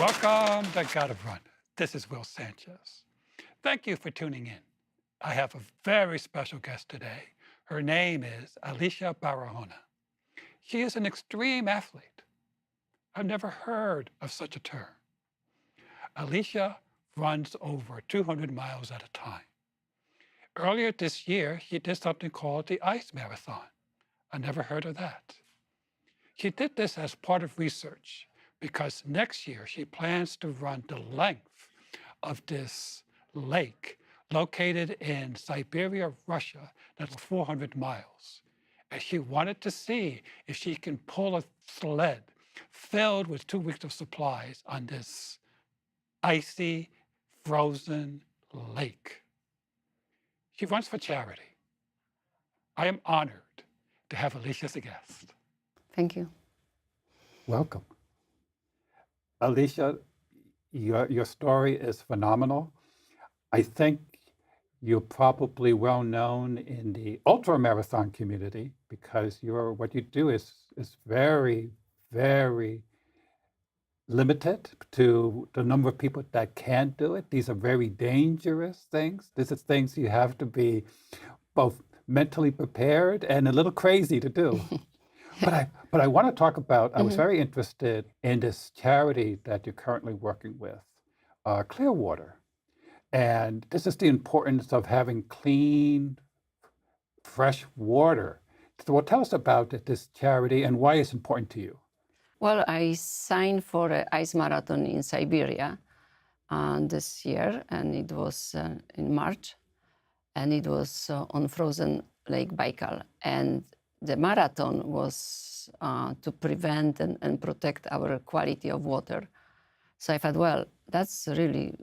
Welcome to Gotta Run. This is Will Sanchez. Thank you for tuning in. I have a very special guest today. Her name is Alicja Barahona. She is an extreme athlete. I've never heard of such a term. Alicja runs over 200 miles at a time. Earlier this year, she did something called the Ice Marathon. I never heard of that. She did this as part of research because next year she plans to run the length of this lake located in Siberia, Russia, that's 400 miles. And she wanted to see if she can pull a sled filled with 2 weeks of supplies on this icy, frozen lake. She runs for charity. I am honored to have Alicja as a guest. Thank you. Welcome. Alicja, your story is phenomenal. I think you're probably well known in the ultra-marathon community because what you do is very, very limited to the number of people that can do it. These are very dangerous things. This is things you have to be both mentally prepared and a little crazy to do. But I want to talk about, I was very interested in this charity that you're currently working with, Clearwater. And this is the importance of having clean, fresh water. So tell us about this charity and why it's important to you. Well, I signed for an ice marathon in Siberia this year, and it was in March, and it was on frozen Lake Baikal. And the marathon was to prevent and protect our quality of water. So I thought, well, that's really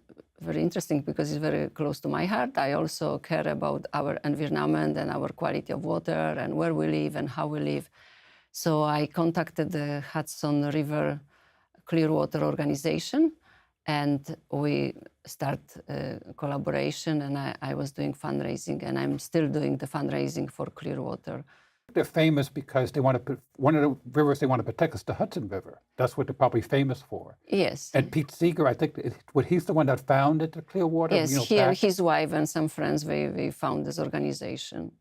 very interesting because it's very close to my heart. I also care about our environment and our quality of water and where we live and how we live. So I contacted the Hudson River Clearwater organization, and we start collaboration, and I was doing fundraising, and I'm still doing the fundraising for Clearwater. They're famous because they want to put, one of the rivers they want to protect is the Hudson River. That's what they're probably famous for. Yes. And Pete Seeger, I think, he's the one that founded the Clearwater. Yes, he and his wife and some friends, they found this organization.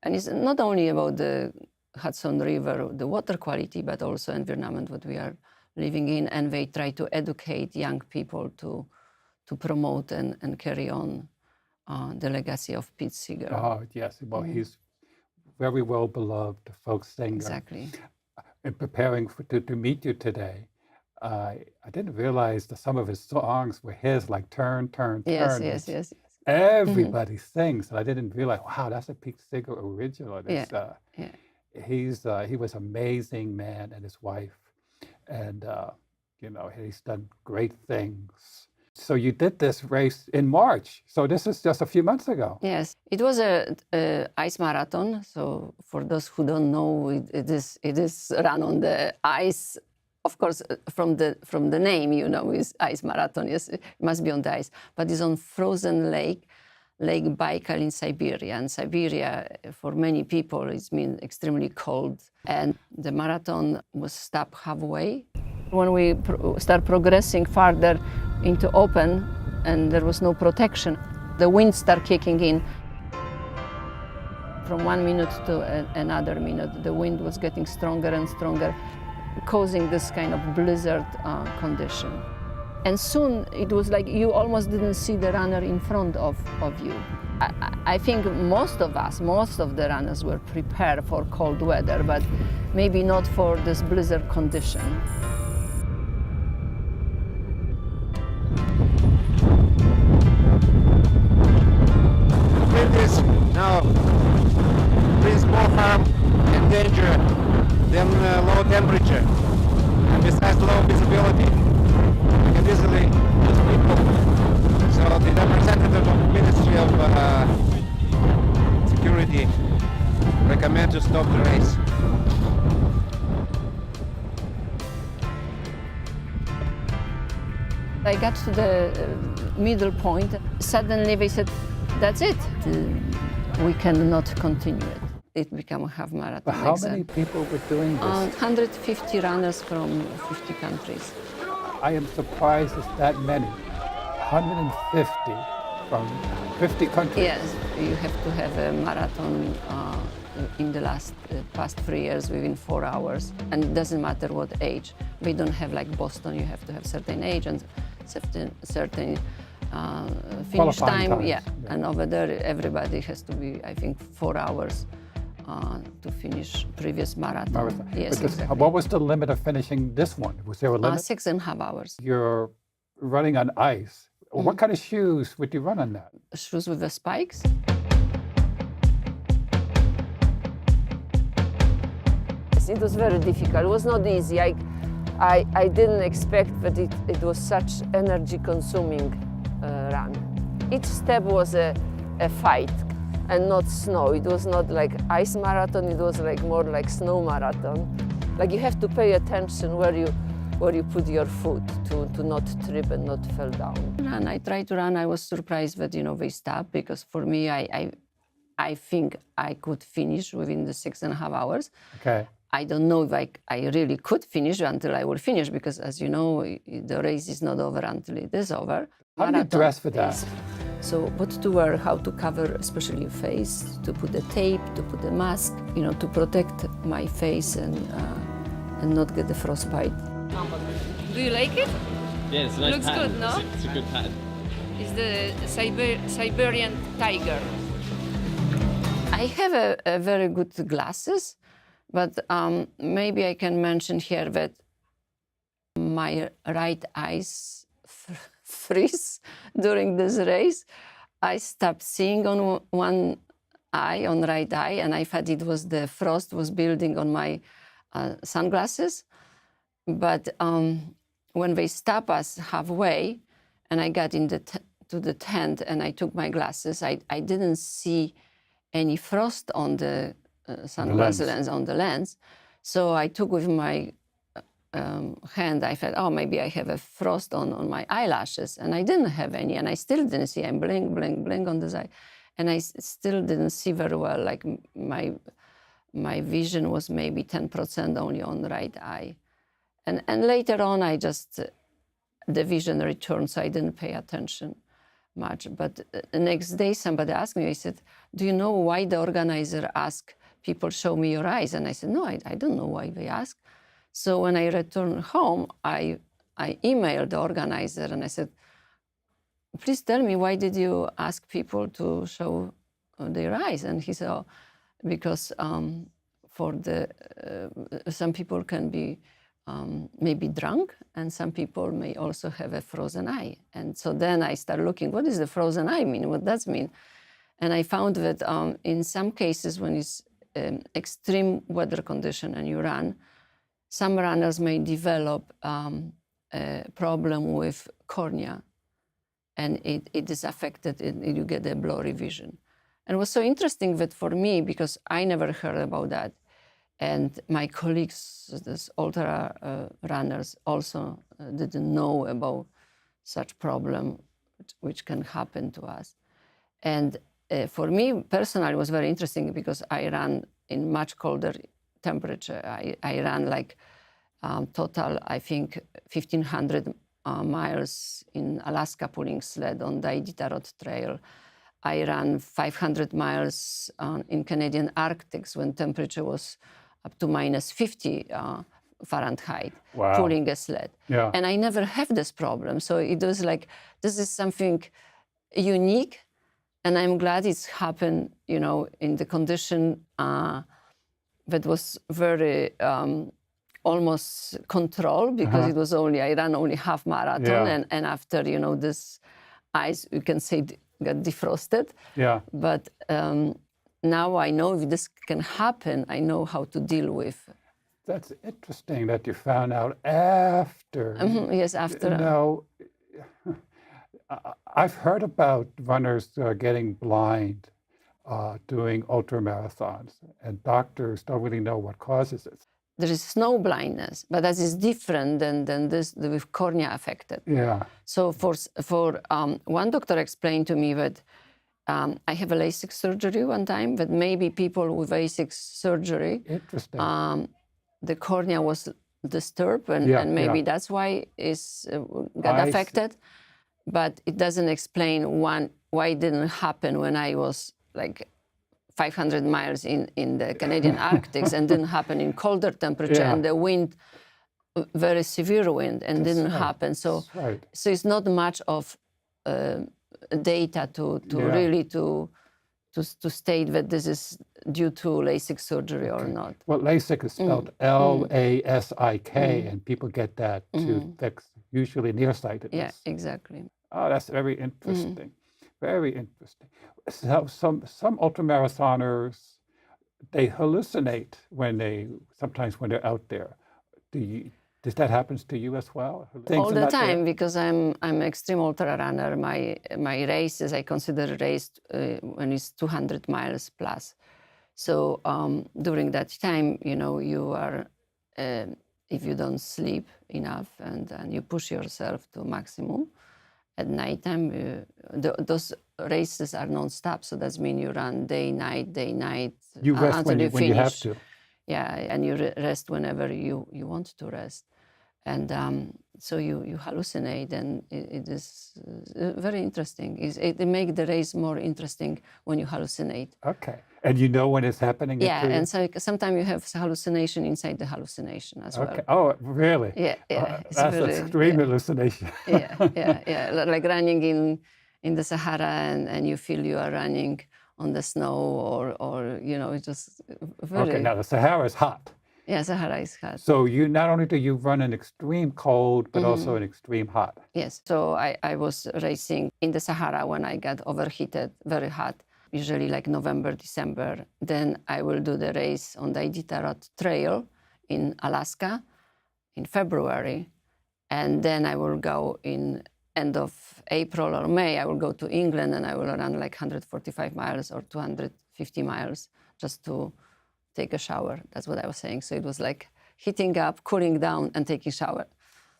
And it's not only about the Hudson River, the water quality, but also environment what we are living in. And they try to educate young people to promote and carry on the legacy of Pete Seeger. Oh, yes. Well, he's very well beloved folk singer. Exactly. In preparing to meet you today, I didn't realize that some of his songs were his, like Turn, Turn, Turn. Yes. Everybody sings, and I didn't realize, wow, that's a Pete Seeger original. He was an amazing man, and his wife, and he's done great things. So you did this race in March. So this is just a few months ago. Yes, it was a ice marathon. So for those who don't know, it is run on the ice. Of course, from the name, is ice marathon. Yes, it must be on the ice. But it's on frozen Lake Baikal in Siberia. And Siberia, for many people, it's been extremely cold. And the marathon was stopped halfway. When we start progressing further into open, and there was no protection, the wind started kicking in. From 1 minute to another minute, the wind was getting stronger and stronger, causing this kind of blizzard condition. And soon it was like you almost didn't see the runner in front of you. I think most of the runners were prepared for cold weather, but maybe not for this blizzard condition. Now brings more harm and danger than low temperature. And besides low visibility, you can easily lose people. So the representative of the Ministry of Security recommend to stop the race. I got to the middle point. Suddenly they said, that's it. We cannot continue it. It became a half marathon. How many people were doing this? 150 runners from 50 countries. I am surprised it's that many. 150 from 50 countries. Yes, you have to have a marathon in the past 3 years within 4 hours, and it doesn't matter what age. We don't have like Boston. You have to have certain age and certain finish Qualifying time. times, Yeah. yeah. And over there, everybody has to be, I think, 4 hours to finish previous marathon. Yes, But exactly. what was the limit of finishing this one? Was there a limit? 6.5 hours. You're running on ice. What kind of shoes would you run on that? Shoes with the spikes. It was very difficult. It was not easy. I didn't expect that it was such energy-consuming run. Each step was a fight and not snow. It was not like ice marathon. It was like more like snow marathon. Like you have to pay attention where you put your foot to not trip and not fall down. And I tried to run. I was surprised that they stopped, because for me, I think I could finish within the 6.5 hours. Okay. I don't know if I really could finish until I will finish, because as you know, the race is not over until it is over. How do you dress for that? So what to wear, how to cover, especially your face, to put the tape, to put the mask, to protect my face and not get the frostbite. Do you like it? Yeah, it's a nice Looks pattern. good, no? It's a good pattern. It's the Siberian tiger. I have a very good glasses, but maybe I can mention here that my right eyes freeze during this race. I stopped seeing on one eye, on right eye, and I thought it was the frost was building on my sunglasses. But when they stopped us halfway, and I got to the tent and I took my glasses, I didn't see any frost on the sunglass lens, on the lens. So I took with my hand, I thought, oh, maybe I have a frost on my eyelashes. And I didn't have any, and I still didn't see. I blink, blink, blink on this eye. And I still didn't see very well. Like my vision was maybe 10% only on the right eye. And later on, the vision returned, so I didn't pay attention much. But the next day, somebody asked me, I said, do you know why the organizer asked people, show me your eyes? And I said, no, I don't know why they ask. So when I returned home, I emailed the organizer and I said, please tell me, why did you ask people to show their eyes? And he said, oh, because some people can be maybe drunk, and some people may also have a frozen eye. And so then I started looking, what does the frozen eye mean? What does it mean? And I found that in some cases, when it's extreme weather condition and you run, some runners may develop a problem with cornea, and it is affected, and you get a blurry vision. And it was so interesting that for me, because I never heard about that, and my colleagues, these ultra runners, also didn't know about such problem, which can happen to us. And for me personally, it was very interesting because I ran in much colder temperature. I ran like total, I think, 1,500 miles in Alaska pulling sled on the Iditarod Trail. I ran 500 miles in Canadian Arctics when temperature was up to minus 50 Fahrenheit, Wow. pulling a sled. Yeah. And I never have this problem. So it was like, this is something unique. And I'm glad it's happened, in the condition that was very almost controlled, because it was I ran only half marathon. Yeah. And after, this ice, you can say, got defrosted. Yeah. But now I know if this can happen, I know how to deal with. That's interesting that you found out after. Yes, after. I've heard about runners getting blind doing ultra marathons, and doctors don't really know what causes it. There is snow blindness, but that is different than this with cornea affected. Yeah. So for one doctor explained to me that I have a LASIK surgery one time, that maybe people with LASIK surgery, Interesting. the cornea was disturbed, and, Yeah, and maybe yeah. that's why it's got I see. affected. But it doesn't explain why it didn't happen when I was like 500 miles in the Canadian Arctic and didn't happen in colder temperature Yeah. and the wind, very severe wind, and That's didn't right. happen. So, That's right. so it's not much of data to Yeah. really to state that this is due to LASIK surgery or not. Well, LASIK is spelled LASIK, and people get that to fix usually nearsightedness. Yeah, exactly. Oh, that's very interesting. Very interesting. So some ultramarathoners, they hallucinate sometimes when they're out there. Does that happen to you as well? Things All are the not there? time, because I'm an extreme ultra runner. My races, I consider race when it's 200 miles plus. So during that time, you are, if you don't sleep enough and you push yourself to maximum, at nighttime, those races are non-stop. So that means you run day, night, You rest until when you have finish. to. Yeah, and you rest whenever you want to rest. And so you hallucinate, and it is very interesting. It makes the race more interesting when you hallucinate. Okay. And you know when it's happening? Yeah, to you? and so sometimes you have hallucination inside the hallucination as well. Okay. Oh, really? Yeah, yeah. It's That's very, extreme hallucination. yeah. Like running in the Sahara, and you feel you are running on the snow, or it's just very. Okay, now the Sahara is hot. Yeah, Sahara is hot. So not only do you run in extreme cold, but also in extreme hot. Yes. So I was racing in the Sahara when I got overheated, very hot, usually like November, December. Then I will do the race on the Iditarod Trail in Alaska in February. And then I will go in end of April or May, I will go to England and I will run like 145 miles or 250 miles just to take a shower. That's what I was saying. So it was like heating up, cooling down, and taking shower.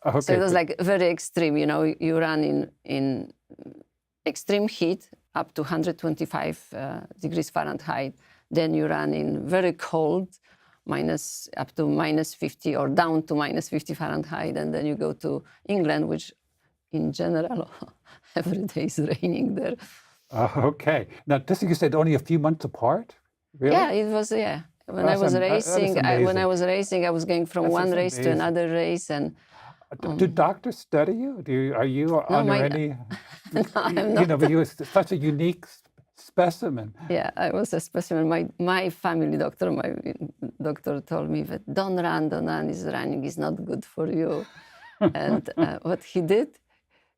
Okay. So it was like very extreme. You run in extreme heat up to 125 degrees Fahrenheit. Then you run in very cold, up to minus 50 or down to minus 50 Fahrenheit. And then you go to England, which in general, every day is raining there. Okay. Now, this you said only a few months apart? Really? Yeah, it was, yeah. When I was racing, I was going from one race to another race, and do doctors study you? Are you under any? No, I'm not. But you were such a unique specimen. Yeah, I was a specimen. My family doctor, told me that don't run. Running is not good for you. And what he did,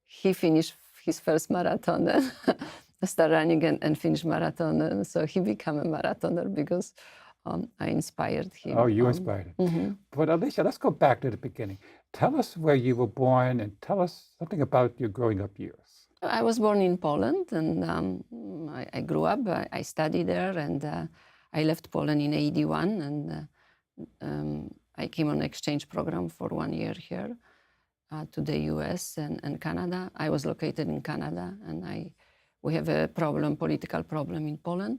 he finished his first marathon and started running and finished marathon. And so he became a marathoner because I inspired him. Oh, you inspired him. But Alicia, let's go back to the beginning. Tell us where you were born and tell us something about your growing up years. I was born in Poland, and I grew up. I studied there, and I left Poland in '81, and I came on exchange program for 1 year here to the U.S. and Canada. I was located in Canada, and we have a political problem in Poland.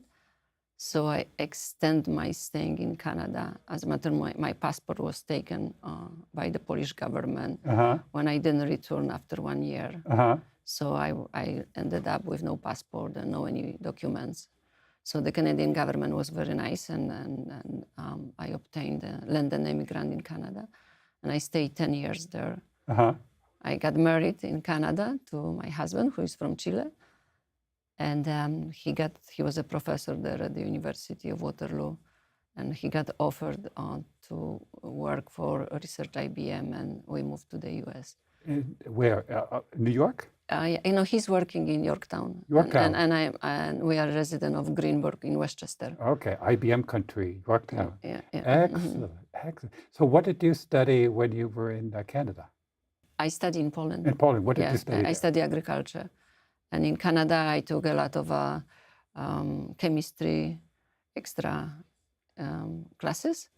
So I extend my staying in Canada. As a matter of my passport was taken by the Polish government when I didn't return after 1 year. So I ended up with no passport and no any documents. So the Canadian government was very nice, and I obtained a landed immigrant in Canada, and I stayed 10 years there. I got married in Canada to my husband, who is from Chile. And he was a professor there at the University of Waterloo, and he got offered to work for research IBM, and we moved to the U.S. Where? New York? He's working in Yorktown. Yorktown. And we are resident of Greenburg in Westchester. Okay, IBM country, Yorktown. Yeah. Excellent, excellent. So what did you study when you were in Canada? I studied in Poland. In Poland, what did you study? I studied agriculture. And in Canada, I took a lot of chemistry extra classes.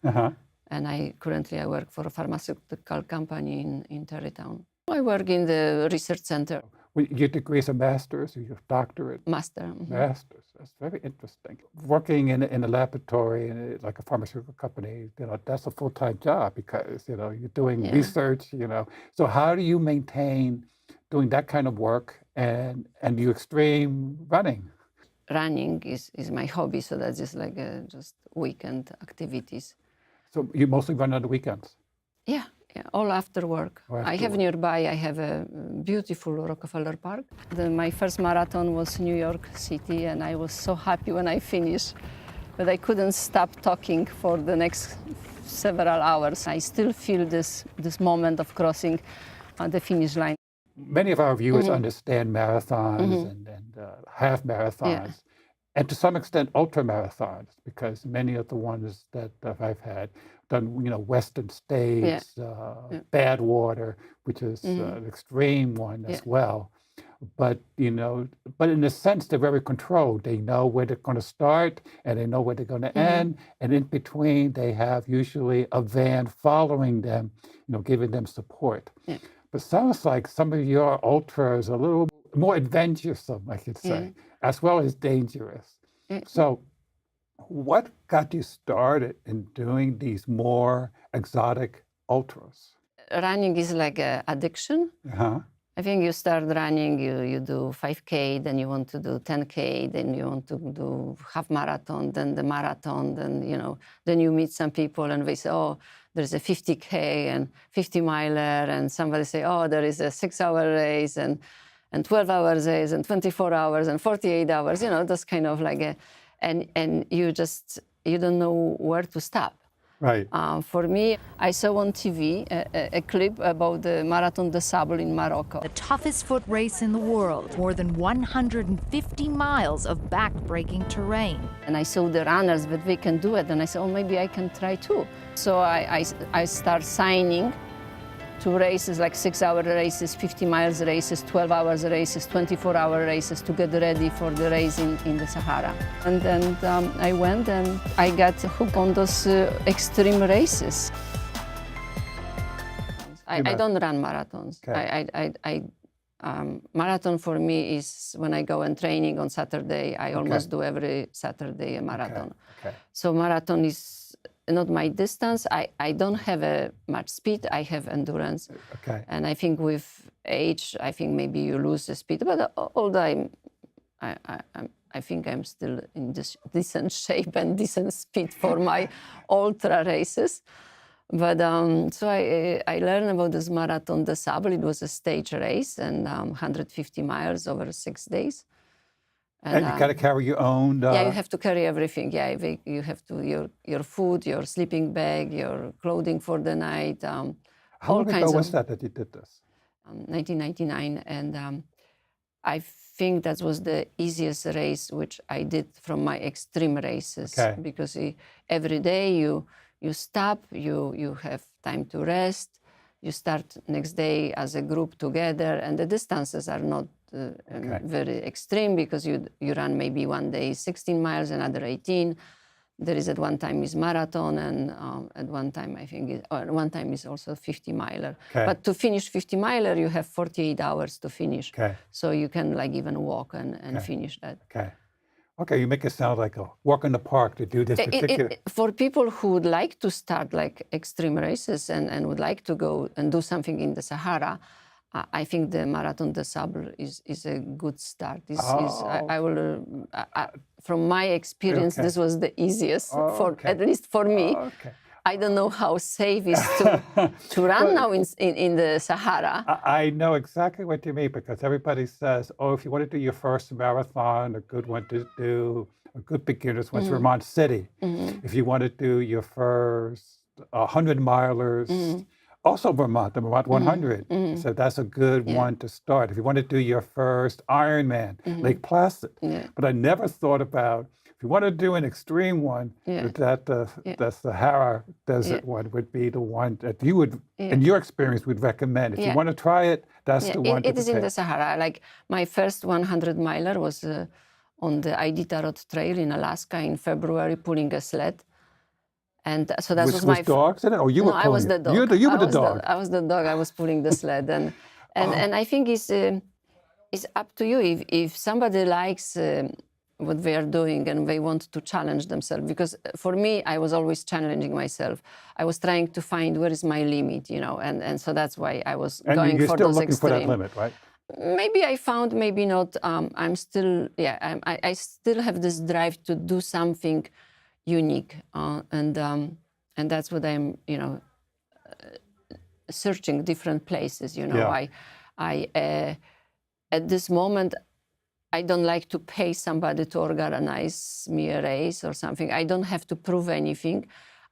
And currently I work for a pharmaceutical company in Tarrytown. I work in the research center. Well, your degree is a master's or your doctorate? Master. Mhm. Masters. That's very interesting. Working in a laboratory in like a pharmaceutical company, that's a full-time job because you're doing Yeah. research. So how do you maintain doing that kind of work and your extreme running? Running is my hobby, so that's just like just weekend activities. So you mostly run on the weekends. Yeah, all after work. All I after have work. nearby, I have a beautiful Rockefeller Park. My first marathon was New York City, and I was so happy when I finished, but I couldn't stop talking for the next several hours. I still feel this moment of crossing the finish line. Many of our viewers understand marathons and half marathons, and to some extent ultra marathons, because many of the ones that I've had done, Western States, Badwater, which is an extreme one as well. But but in a sense, they're very controlled. They know where they're going to start and they know where they're going to end. And in between, they have usually a van following them, giving them support. Yeah. But sounds like some of your ultras are a little more adventuresome, I could say, as well as dangerous. So what got you started in doing these more exotic ultras? Running is like an addiction. Uh-huh. I think you start running, you do 5K, then you want to do 10K, then you want to do half marathon, then the marathon, then you meet some people and they say, oh, there's a 50K and 50 miler, and somebody say, oh, there is a 6-hour race and 12 hours race and 24 hours and 48 hours, that's kind of like and you don't know where to stop. Right. For me, I saw on TV a clip about the Marathon des Sables in Morocco. The toughest foot race in the world, more than 150 miles of back-breaking terrain. And I saw the runners, but they can do it. And I said, oh, maybe I can try too. So I start signing to races, like 6-hour races, 50 miles races, 12 hours races, 24-hour races to get ready for the race in the Sahara. And then I went and I got hooked on those extreme races. I don't run marathons. Okay. Marathon for me is when I go and training on Saturday. I almost do every Saturday a marathon. Okay. So marathon is not my distance. I don't have much speed. I have endurance. Okay. And I think with age, I think maybe you lose the speed. But although I think I'm still in this decent shape and decent speed for my ultra races. But so I learned about this Marathon des Sables. It was a stage race and 150 miles over 6 days. And you got to carry your own. Yeah, you have to carry everything. Yeah, you have to your food, your sleeping bag, your clothing for the night. How long ago was that you did this? 1999, and I think that was the easiest race which I did from my extreme races. Okay. Because every day you stop, you have time to rest. You start next day as a group together, and the distances are not very extreme because you run maybe one day 16 miles, another 18. There is at one time is marathon, and at one time I think one time is also 50 miler. Okay. But to finish 50 miler, you have 48 hours to finish. Okay. So you can like even walk and finish that. Okay. Okay, you make it sound like a walk in the park to do this particular. For people who would like to start like extreme races and would like to go and do something in the Sahara, I think the Marathon des Sables is a good start. From my experience, this was the easiest at least for me. Okay. I don't know how safe it is to run now in the Sahara. I know exactly what you mean, because everybody says, oh, if you want to do your first marathon, a good one to do, a good beginner's one's Vermont City. If you want to do your first 100 milers, also Vermont 100. So that's a good one to start. If you want to do your first Ironman, Lake Placid. But I never thought about, if you want to do an extreme one, that the Sahara Desert one would be the one that you would, in your experience, would recommend. If you want to try it, that's the one it is take. in the Sahara. Like my first 100 miler was on the Iditarod Trail in Alaska in February, pulling a sled. And so that was my dogs in it, or you were pulling? I was the dog. You were the dog. I was the dog. I was pulling the sled, and I think It's up to you. If somebody likes what they are doing and they want to challenge themselves, because for me, I was always challenging myself. I was trying to find where is my limit, and so that's why I was going you're for still those looking for that extreme. limit, right? Maybe I found, maybe not. I'm still, I still have this drive to do something unique, and that's what I'm, searching different places. Yeah. I at this moment, I don't like to pay somebody to organize me a race or something. I don't have to prove anything.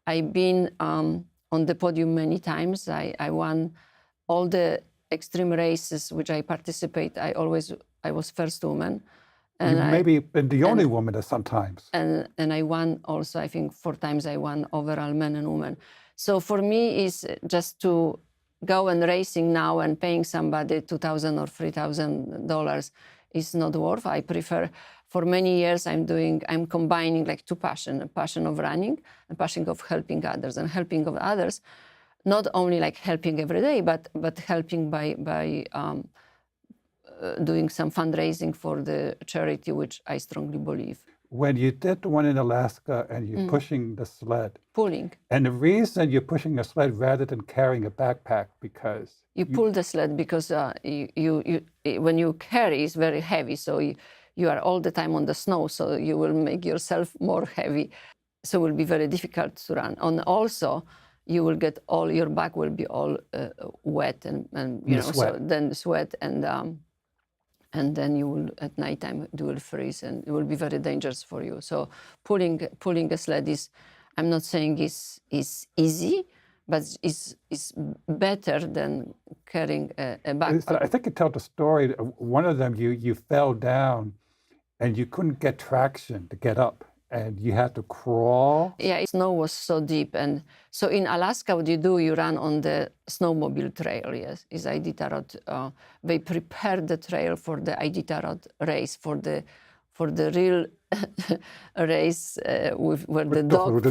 I've been on the podium many times. I won all the extreme races which I participate. I was first woman. And you maybe been the only woman at sometimes. And I won also, I think 4 times I won overall men and women. So for me, it's just to go and racing now and paying somebody $2,000 or $3,000 is not worth. I prefer, for many years I'm combining like 2 passions, a passion of running and passion of helping others. And helping of others, not only like helping every day, but helping by doing some fundraising for the charity, which I strongly believe. When you did the one in Alaska and you're pushing the sled. Pulling. And the reason you're pushing a sled rather than carrying a backpack, because... You pull the sled because when you carry, it's very heavy. So you are all the time on the snow, so you will make yourself more heavy. So it will be very difficult to run. And also, you will get your back will be all wet and sweat. So then sweat and then you will, at nighttime, it will freeze and it will be very dangerous for you. So pulling a sled is, I'm not saying is easy, but it's better than carrying a backpack. I think you told the story, one of them, you fell down and you couldn't get traction to get up and you had to crawl. Yeah, snow was so deep. And so in Alaska, what you do, you run on the snowmobile trail, yes, is Iditarod. They prepared the trail for the Iditarod race, for the real race where the dog...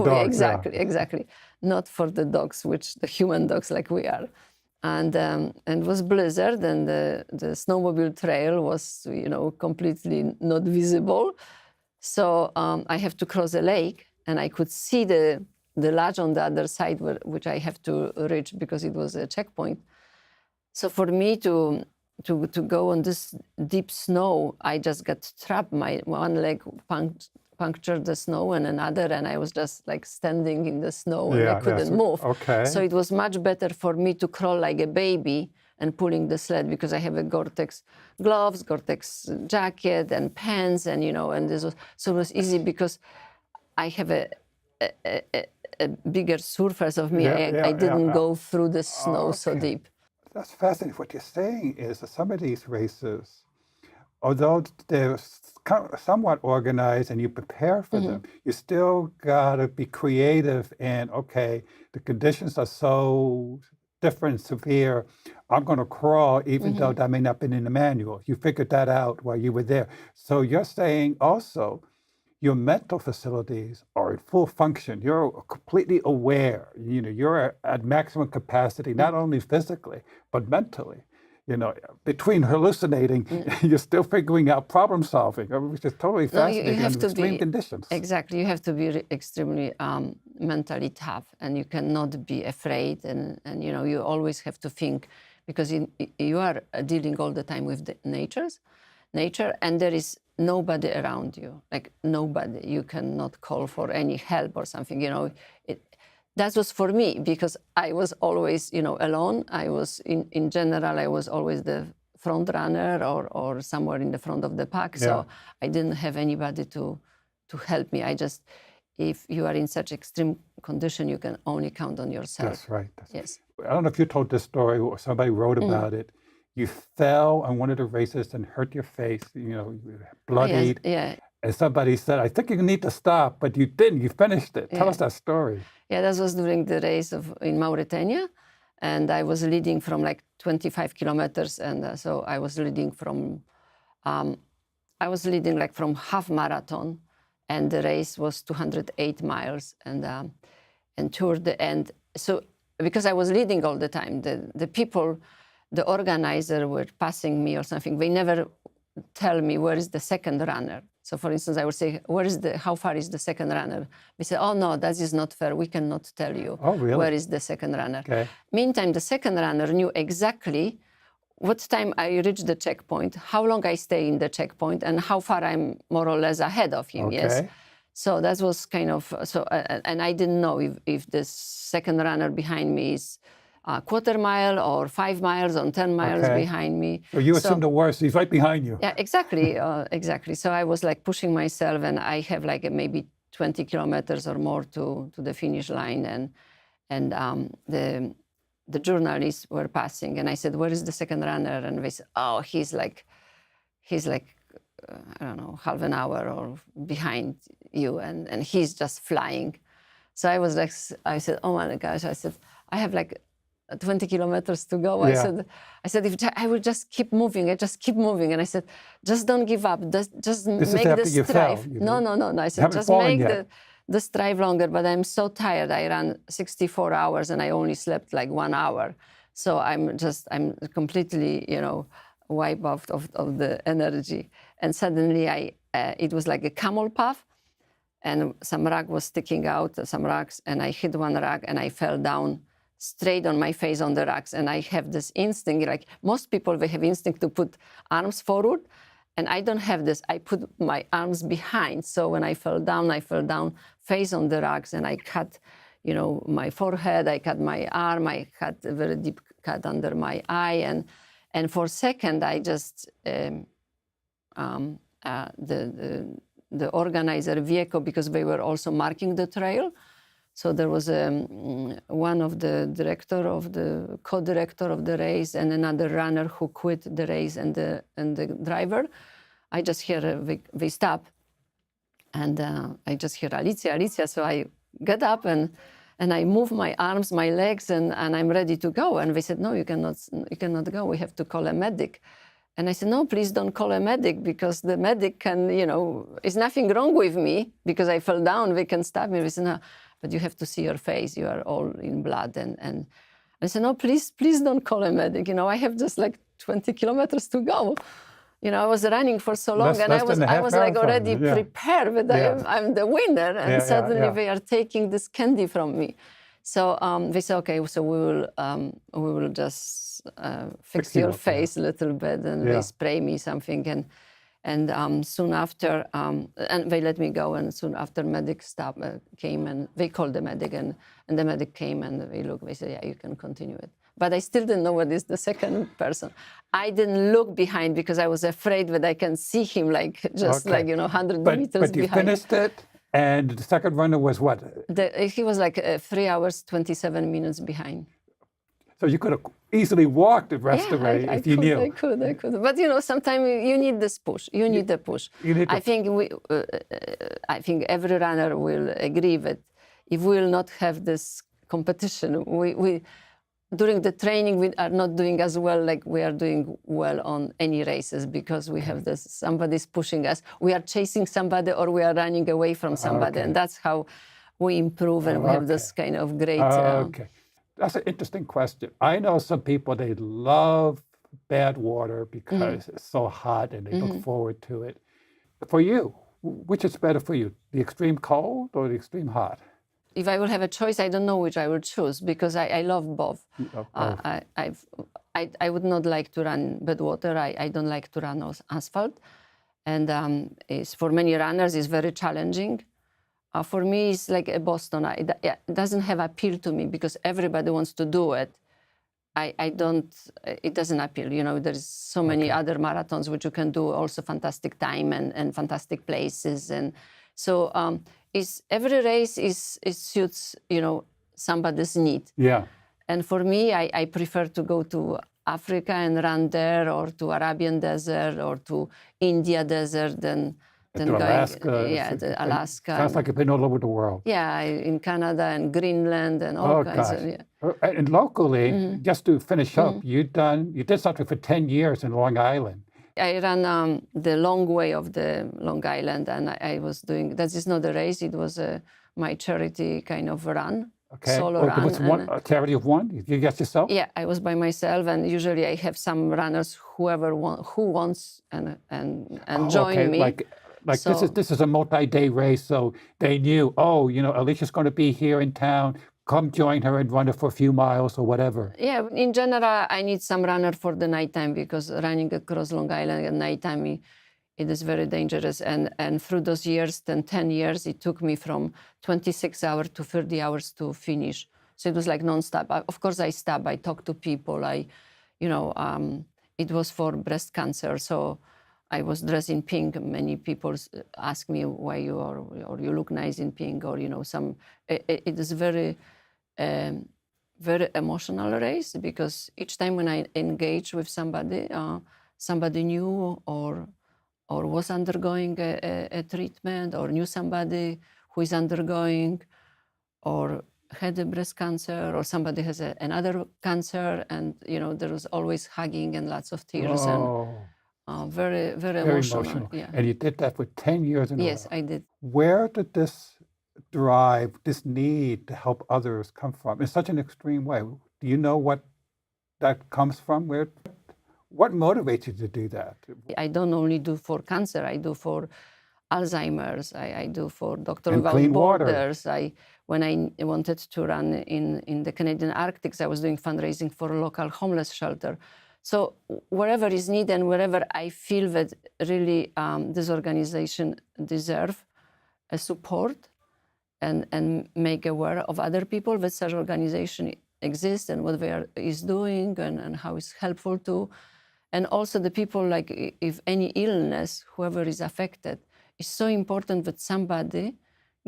Exactly. Not for the dogs, the human dogs like we are. And it was blizzard and the snowmobile trail was, completely not visible. So I have to cross a lake, and I could see the lodge on the other side, which I have to reach because it was a checkpoint. So for me to go on this deep snow, I just got trapped. My one leg punctured the snow and another, and I was just like standing in the snow and I couldn't move. Okay. So it was much better for me to crawl like a baby and pulling the sled because I have a Gore-Tex gloves, Gore-Tex jacket and pants, and and this was, so it was easy because I have a bigger surface of me. I didn't go through the snow so deep. That's fascinating. What you're saying is that some of these races, although they're somewhat organized and you prepare for them, you still gotta be creative and, okay, the conditions are so different, severe, I'm going to crawl, even though that may not have been in the manual. You figured that out while you were there. So you're saying also your mental facilities are in full function. You're completely aware. You're at maximum capacity, not only physically, but mentally. Between hallucinating, you're still figuring out problem solving, which is totally fascinating you have under to extreme be, conditions. Exactly. You have to be extremely mentally tough, and you cannot be afraid. And you always have to think, because you are dealing all the time with the nature, and there is nobody around you, like nobody. You cannot call for any help or something. That was for me because I was always, alone. I was in general, I was always the front runner or somewhere in the front of the pack. Yeah. So I didn't have anybody to help me. If you are in such extreme condition, you can only count on yourself. That's right. Yes. I don't know if you told this story or somebody wrote about it. You fell on one of the races and hurt your face, bloodied. Yeah. And somebody said, I think you need to stop, but you didn't. You finished it. Tell us that story. Yeah, that was during the race in Mauritania. And I was leading from like 25 kilometers. And so I was leading from from half marathon. And the race was 208 miles. And toward the end, so because I was leading all the time, the people the organizer were passing me or something, they never tell me where is the second runner. So for instance, I would say, how far is the second runner? They say, oh no, that is not fair. We cannot tell you where is the second runner. Okay. Meantime, the second runner knew exactly what time I reach the checkpoint, how long I stay in the checkpoint, and how far I'm more or less ahead of him, Okay. yes? So that was kind of, and I didn't know if the second runner behind me is a quarter mile or 5 miles or 10 miles Okay. behind me. So you assume the worst. He's right behind you. Yeah, exactly, exactly. So I was like pushing myself, and I have like maybe 20 kilometers or more to the finish line, and the journalists were passing, and I said, "Where is the second runner?" And they said, "Oh, he's like, I don't know, half an hour or behind you, and he's just flying." So I was like, I said, "Oh my gosh!" I said, "I have like 20 kilometers to go." Yeah. I said, if I will just keep moving, I just keep moving. And I said, just don't give up. Just This make is after the you strive. fell. No. I said, haven't just fallen make yet. the strive longer. But I'm so tired. I ran 64 hours and I only slept like 1 hour. So I'm completely, wiped out of the energy. And suddenly it was like a camel path. And some rag was sticking out, some rags, and I hit one rag and I fell down straight on my face on the rags. And I have this instinct, like most people, they have instinct to put arms forward. And I don't have this. I put my arms behind. So when I fell down face on the rags, and I cut, my forehead, I cut my arm, I cut a very deep cut under my eye. And for a second, I just, the organizer vehicle, because they were also marking the trail. So there was one of the co-director of the race, and another runner who quit the race, and the driver. I just hear they stop, and I just hear Alicja. So I get up and I move my arms, my legs, and I'm ready to go. And they said, no, you cannot go. We have to call a medic. And I said, no, please don't call a medic, because the medic can, is nothing wrong with me because I fell down. They can stop me. They said, no, but you have to see your face. You are all in blood. And I said, no, please don't call a medic. I have just like 20 kilometers to go. I was running for so long, and I was like already prepared that I'm the winner. And suddenly they are taking this candy from me. So they said, okay, so we will just fix your face a little bit, and they spray me something, and soon after, and they let me go, and soon after medic came, and they called the medic, and the medic came, and they said, yeah, you can continue it. But I still didn't know what is the second person. I didn't look behind because I was afraid that I can see him 100 meters behind. But you finished it, and the second runner was what? He was like 3 hours, 27 minutes behind. So you could have easily walked the rest of the way if you knew. I could. But sometimes you need this push. You need the push. I think every runner will agree that if we will not have this competition, we during the training we are not doing as well like we are doing well on any races, because we have this, somebody's pushing us. We are chasing somebody, or we are running away from somebody, and that's how we improve, and we have this kind of great. Okay. That's an interesting question. I know some people, they love bad water because it's so hot and they look forward to it. For you, which is better for you, the extreme cold or the extreme hot? If I will have a choice, I don't know which I will choose, because I love both. I would not like to run bad water. I don't like to run on asphalt. And for many runners, it's very challenging. For me, it's like a Boston. It doesn't have appeal to me because everybody wants to do it. It doesn't appeal. There's so many other marathons which you can do, also fantastic time and fantastic places. And so every race suits, somebody's need. Yeah. And for me, I prefer to go to Africa and run there, or to Arabian desert, or to India desert than to Alaska. Alaska. Sounds like you've been all over the world. Yeah, in Canada and Greenland and all kinds of. And locally, just to finish up, you did something for 10 years in Long Island. I ran the long way of the Long Island, and I was doing, that is not a race, it was my charity kind of run. Okay. solo Oh, run. what's one, and- a charity of one? You get yourself? yeah, I was by myself, and usually I have some runners who wants and Oh, join okay. me. Like So- this is a multi-day race, so they knew. Oh, Alicia's going to be here in town. Come join her and run it for a few miles or whatever. Yeah, in general, I need some runner for the nighttime because running across Long Island at nighttime, it is very dangerous. And through those years, 10 years, it took me from 26 hours to 30 hours to finish. So it was like nonstop. Of course, I stopped. I talked to people. It was for breast cancer, so I was dressed in pink. Many people ask me why you are, or you look nice in pink, or some. It is very emotional race because each time when I engage with somebody, somebody new or was undergoing a treatment or knew somebody who is undergoing or had a breast cancer or somebody has another cancer, and there was always hugging and lots of tears Oh, and very, very very emotional. emotional. Yeah. And you did that for 10 years in a Yes, row. I did. Where did this drive, this need to help others come from in such an extreme way? Do you know what that comes from? What motivates you to do that? I don't only do for cancer, I do for Alzheimer's, I do for Doctor And Without clean water. Borders. When I wanted to run in the Canadian Arctic, I was doing fundraising for a local homeless shelter. So wherever is needed and wherever I feel that really this organization deserve a support and make aware of other people that such organization exists and what is doing and how it's helpful to. And also the people, like if any illness, whoever is affected, it's so important that somebody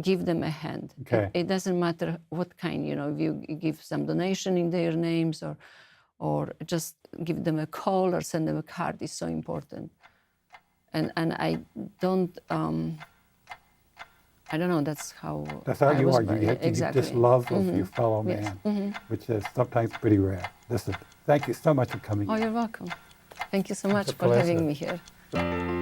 give them a hand. Okay. It doesn't matter what kind, if you give some donation in their names or just give them a call or send them a card, is so important. And I don't know, that's how I you was are. brought- You have exactly. this love of your fellow Yes. man, which is sometimes pretty rare. Listen, thank you so much for coming. Oh, you're welcome. Thank you so much a for having pleasure. me here.